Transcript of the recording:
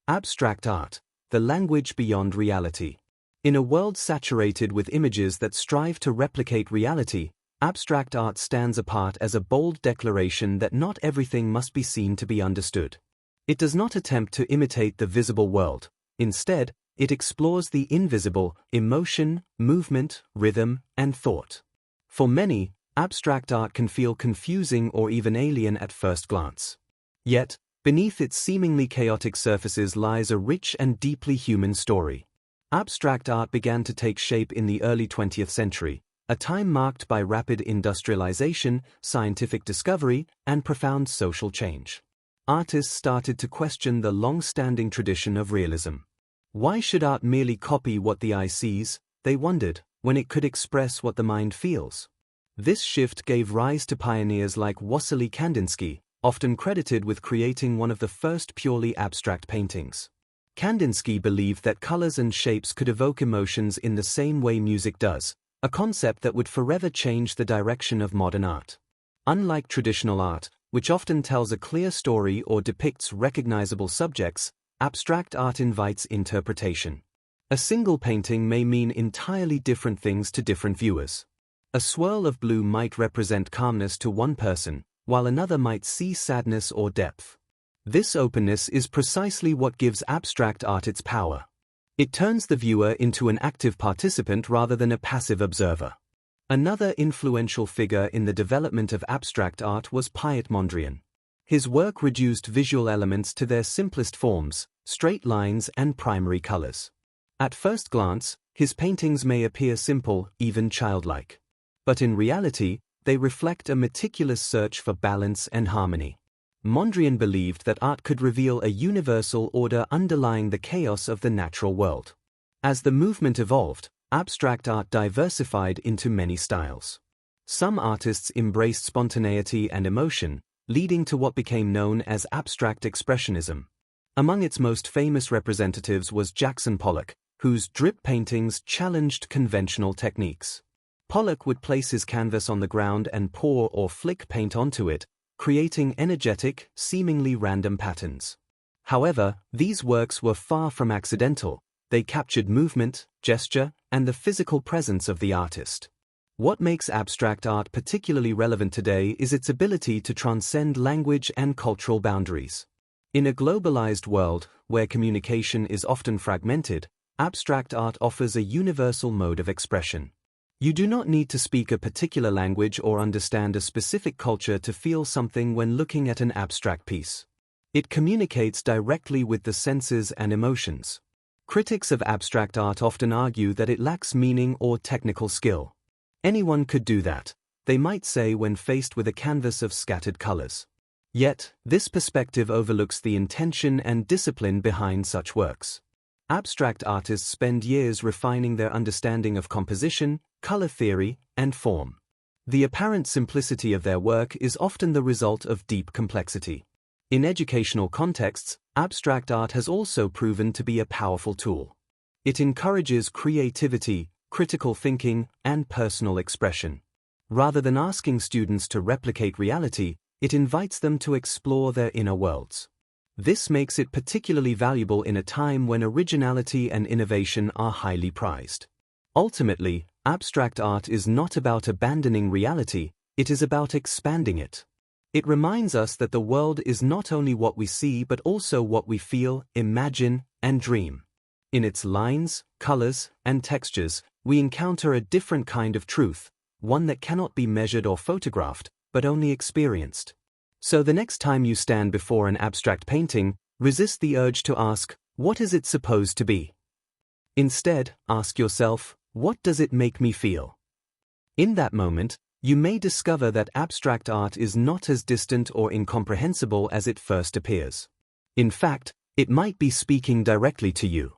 Abstract art, the language beyond reality. In a world saturated with images that strive to replicate reality, abstract art stands apart as a bold declaration that not everything must be seen to be understood. It does not attempt to imitate the visible world. Instead, it explores the invisible: emotion, movement, rhythm, and thought. For many, abstract art can feel confusing or even alien at first glance. Yet, beneath its seemingly chaotic surfaces lies a rich and deeply human story. Abstract art began to take shape in the early 20th century, a time marked by rapid industrialization, scientific discovery, and profound social change. Artists started to question the long-standing tradition of realism. Why should art merely copy what the eye sees, they wondered, when it could express what the mind feels? This shift gave rise to pioneers like Wassily Kandinsky, often credited with creating one of the first purely abstract paintings. Kandinsky believed that colors and shapes could evoke emotions in the same way music does, a concept that would forever change the direction of modern art. Unlike traditional art, which often tells a clear story or depicts recognizable subjects, abstract art invites interpretation. A single painting may mean entirely different things to different viewers. A swirl of blue might represent calmness to one person, while another might see sadness or depth. This openness is precisely what gives abstract art its power. It turns the viewer into an active participant rather than a passive observer. Another influential figure in the development of abstract art was Piet Mondrian. His work reduced visual elements to their simplest forms: straight lines and primary colors. At first glance, his paintings may appear simple, even childlike. But in reality, they reflect a meticulous search for balance and harmony. Mondrian believed that art could reveal a universal order underlying the chaos of the natural world. As the movement evolved, abstract art diversified into many styles. Some artists embraced spontaneity and emotion, leading to what became known as abstract expressionism. Among its most famous representatives was Jackson Pollock, whose drip paintings challenged conventional techniques. Pollock would place his canvas on the ground and pour or flick paint onto it, creating energetic, seemingly random patterns. However, these works were far from accidental. They captured movement, gesture, and the physical presence of the artist. What makes abstract art particularly relevant today is its ability to transcend language and cultural boundaries. In a globalized world, where communication is often fragmented, abstract art offers a universal mode of expression. You do not need to speak a particular language or understand a specific culture to feel something when looking at an abstract piece. It communicates directly with the senses and emotions. Critics of abstract art often argue that it lacks meaning or technical skill. Anyone could do that, they might say when faced with a canvas of scattered colors. Yet, this perspective overlooks the intention and discipline behind such works. Abstract artists spend years refining their understanding of composition, color theory, and form. The apparent simplicity of their work is often the result of deep complexity. In educational contexts, abstract art has also proven to be a powerful tool. It encourages creativity, critical thinking, and personal expression. Rather than asking students to replicate reality, it invites them to explore their inner worlds. This makes it particularly valuable in a time when originality and innovation are highly prized. Ultimately, abstract art is not about abandoning reality, it is about expanding it. It reminds us that the world is not only what we see but also what we feel, imagine, and dream. In its lines, colors, and textures, we encounter a different kind of truth, one that cannot be measured or photographed, but only experienced. So the next time you stand before an abstract painting, resist the urge to ask, what is it supposed to be? Instead, ask yourself, what does it make me feel? In that moment, you may discover that abstract art is not as distant or incomprehensible as it first appears. In fact, it might be speaking directly to you.